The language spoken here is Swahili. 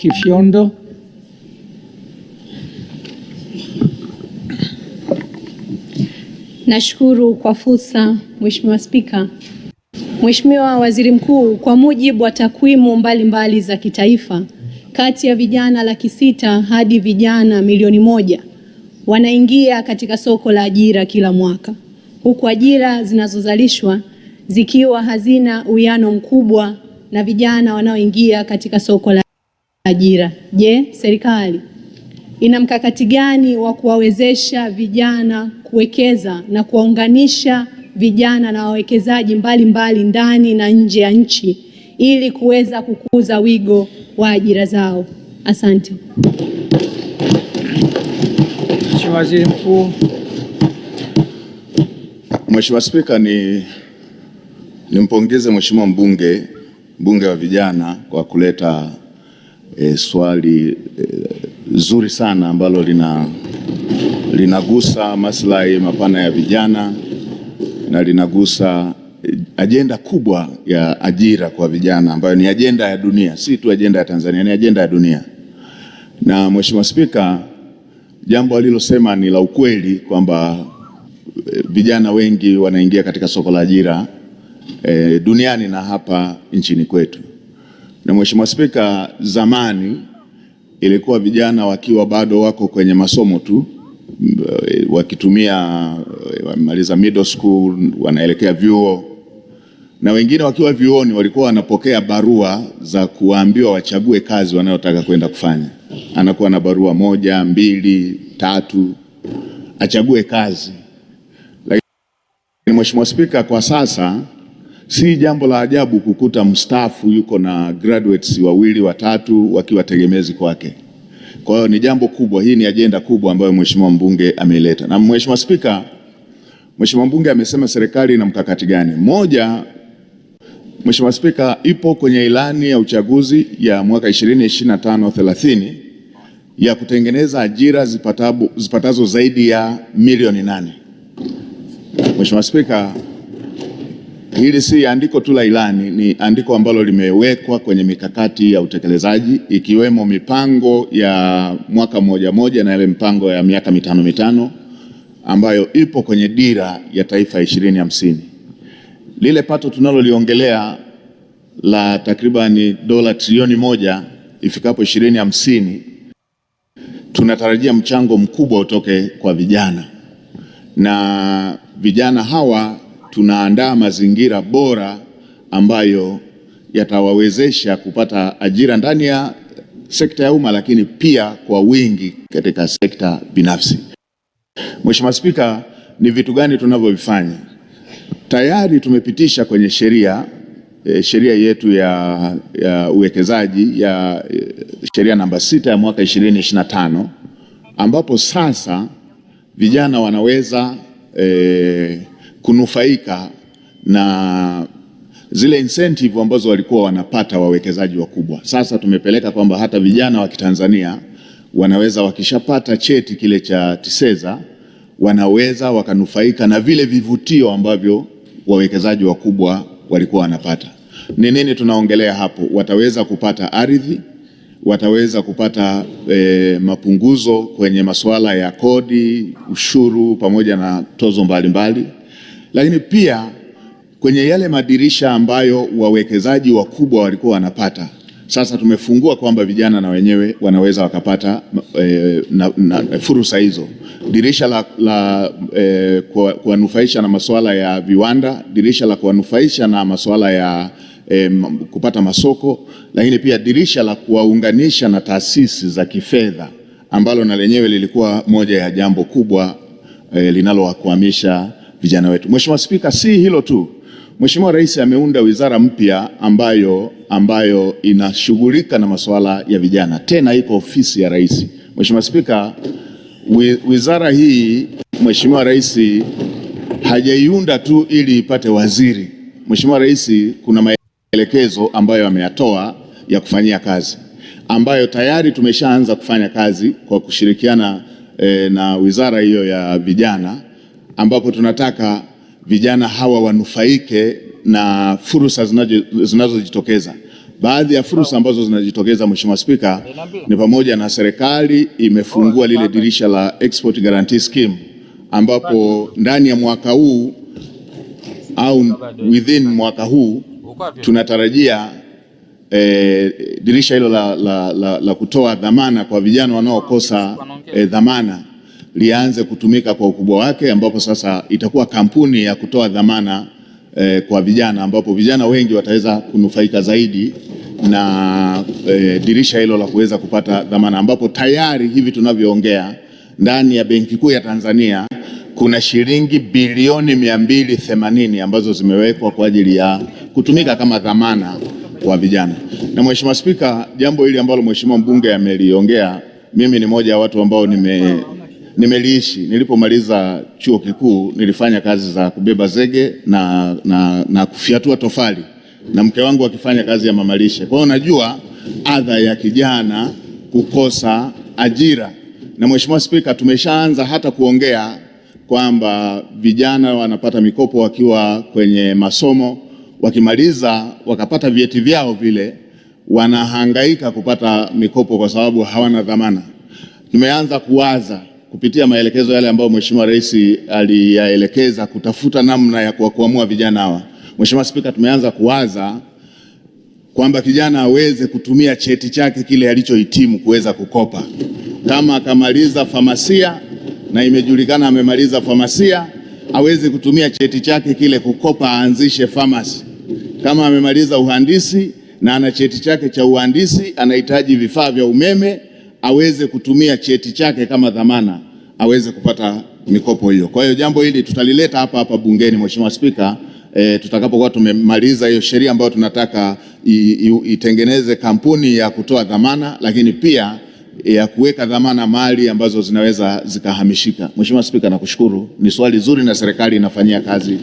Kifyondo. Nashukuru kwa fursa, Mheshimiwa Spika. Mheshimiwa Waziri Mkuu, kwa mujibu wa takwimu mbalimbali za kitaifa, kati ya vijana 600,000 hadi vijana milioni 1 wanaingia katika soko la ajira kila mwaka, huku ajira zinazozalishwa zikiwa hazina uwiano mkubwa na vijana wanaoingia katika soko la ajira. Je, serikali ina mkakati gani wa kuwawezesha vijana kuwekeza na kuwaunganisha vijana na wawekezaji mbalimbali ndani na nje ya nchi ili kuweza kukuza wigo wa ajira zao? Asante. Mheshimiwa Waziri Mkuu. Mheshimiwa Spika, nimpongeze Mheshimiwa mbunge wa vijana kwa kuleta swali zuri sana ambalo linagusa maslahi mapana ya vijana na linagusa ajenda kubwa ya ajira kwa vijana ambayo ni ajenda ya dunia, si tu ajenda ya Tanzania, ni ajenda ya dunia. Na Mheshimiwa Spika, jambo alilosema ni la ukweli kwamba vijana wengi wanaingia katika soko la ajira duniani na hapa nchini kwetu. Na Mheshimiwa Spika, zamani ilikuwa vijana wakiwa bado wako kwenye masomo tu, wakitumia wamaliza middle school wanaelekea vyuo, na wengine wakiwa vyuoni walikuwa wanapokea barua za kuambiwa wachague kazi wanayotaka kwenda kufanya. Anakuwa na barua 1, 2, 3 achague kazi. Lakini Mheshimiwa Spika, kwa sasa si jambo la ajabu kukuta mstaafu yuko na graduates 2, 3 wakiwa tegemezi kwake. Kwa hiyo ni jambo kubwa, hii ni ajenda kubwa ambayo Mheshimiwa mbunge ameileta. Na Mheshimiwa Spika, Mheshimiwa mbunge amesema serikali ina mkakati gani? Moja, Mheshimiwa Spika, ipo kwenye ilani ya uchaguzi ya mwaka 2025-30 ya kutengeneza ajira zipatazo zaidi ya milioni 8. Mheshimiwa Spika, hili si andiko tu la ilani, ni andiko ambalo limewekwa kwenye mikakati ya utekelezaji ikiwemo mipango ya mwaka mmoja na ile mipango ya miaka 5 ambayo ipo kwenye dira ya taifa 2050. Lile pato tunaloliongelea la takribani dola trilioni 1 ifikapo 2050, tunatarajia mchango mkubwa utoke kwa vijana, na vijana hawa tunaandaa mazingira bora ambayo yatawawezesha kupata ajira ndani ya sekta ya umma, lakini pia kwa wingi katika sekta binafsi. Mheshimiwa Spika, ni vitu gani tunavyovifanya? Tayari tumepitisha kwenye sheria yetu ya uwekezaji ya sheria namba 6 ya mwaka 2025, ambapo sasa vijana wanaweza kunufaika na zile incentive ambazo walikuwa wanapata wawekezaji wakubwa. Sasa tumepeleka kwamba hata vijana wa Kitanzania wanaweza, wakishapata cheti kile cha TISEZA, wanaweza wakanufaika na vile vivutio ambavyo wawekezaji wakubwa walikuwa wanapata. Ni nini tunaongelea hapo? Wataweza kupata ardhi, wataweza kupata mapunguzo kwenye masuala ya kodi, ushuru pamoja na tozo mbalimbali. Lakini pia kwenye yale madirisha ambayo wawekezaji wakubwa walikuwa wanapata, sasa tumefungua kwamba vijana na wenyewe wanaweza wakapata fursa hizo. Dirisha la kuwanufaisha na masuala ya viwanda, dirisha la kuwanufaisha na masuala ya kupata masoko, lakini pia dirisha la kuwaunganisha na taasisi za kifedha ambalo na lenyewe lilikuwa moja ya jambo kubwa linalowakwamisha vijana wetu. Mheshimiwa Spika, si hilo tu. Mheshimiwa Rais ameunda wizara mpya ambayo inashughulika na masuala ya vijana, tena iko ofisi ya Rais. Mheshimiwa Spika, wizara hii Mheshimiwa Rais hajaiunda tu ili ipate waziri. Mheshimiwa Rais kuna maelekezo ambayo ameyatoa ya kufanyia kazi, ambayo tayari tumeshaanza kufanya kazi kwa kushirikiana na wizara hiyo ya vijana, ambapo tunataka vijana hawa wanufaike na fursa zinazojitokeza. Baadhi ya fursa ambazo zinajitokeza Mheshimiwa Spika ni pamoja na serikali imefungua lile dirisha la Export Guarantee Scheme, ambapo ndani ya mwaka huu au within mwaka huu tunatarajia dirisha hilo la kutoa dhamana kwa vijana wanaokosa dhamana lianze kutumika kwa ukubwa wake, ambapo sasa itakuwa kampuni ya kutoa dhamana kwa vijana, ambapo vijana wengi wataweza kunufaika zaidi na dirisha hilo la kuweza kupata dhamana, ambapo tayari hivi tunavyoongea ndani ya Benki Kuu ya Tanzania kuna shilingi bilioni 280 ambazo zimewekwa kwa ajili ya kutumika kama dhamana kwa vijana. Na Mheshimiwa Spika, jambo hili ambalo Mheshimiwa mbunge ameliongea, mimi ni moja ya watu ambao nimeliishi. Nilipomaliza chuo kikuu nilifanya kazi za kubeba zege na kufiatua tofali, na mke wangu akifanya kazi ya mamalishe. Kwa hiyo najua adha ya kijana kukosa ajira. Na Mheshimiwa Spika, tumeshaanza hata kuongea kwamba vijana wanapata mikopo wakiwa kwenye masomo, wakimaliza wakapata vyeti vyao vile wanahangaika kupata mikopo kwa sababu hawana dhamana. Tumeanza kuwaza kupitia maelekezo yale ambayo Mheshimiwa Rais aliyaelekeza kutafuta namna ya kuamua vijana hawa. Mheshimiwa Spika, tumeanza kuwaza kwamba kijana aweze kutumia cheti chake kile alichohitimu kuweza kukopa. Kama akamaliza famasia na imejulikana amemaliza famasia, aweze kutumia cheti chake kile kukopa aanzishe famasi. Kama amemaliza uhandisi na ana cheti chake cha uhandisi, anahitaji vifaa vya umeme, aweze kutumia cheti chake kama dhamana, aweze kupata mikopo hiyo. Kwa hiyo jambo hili tutalileta hapa bungeni Mheshimiwa Spika, tutakapokuwa tumemaliza hiyo sheria ambayo tunataka itengeneze kampuni ya kutoa dhamana, lakini pia ya kuweka dhamana mali ambazo zinaweza zikahamishika. Mheshimiwa Spika, nakushukuru. Ni swali zuri na serikali inafanyia kazi.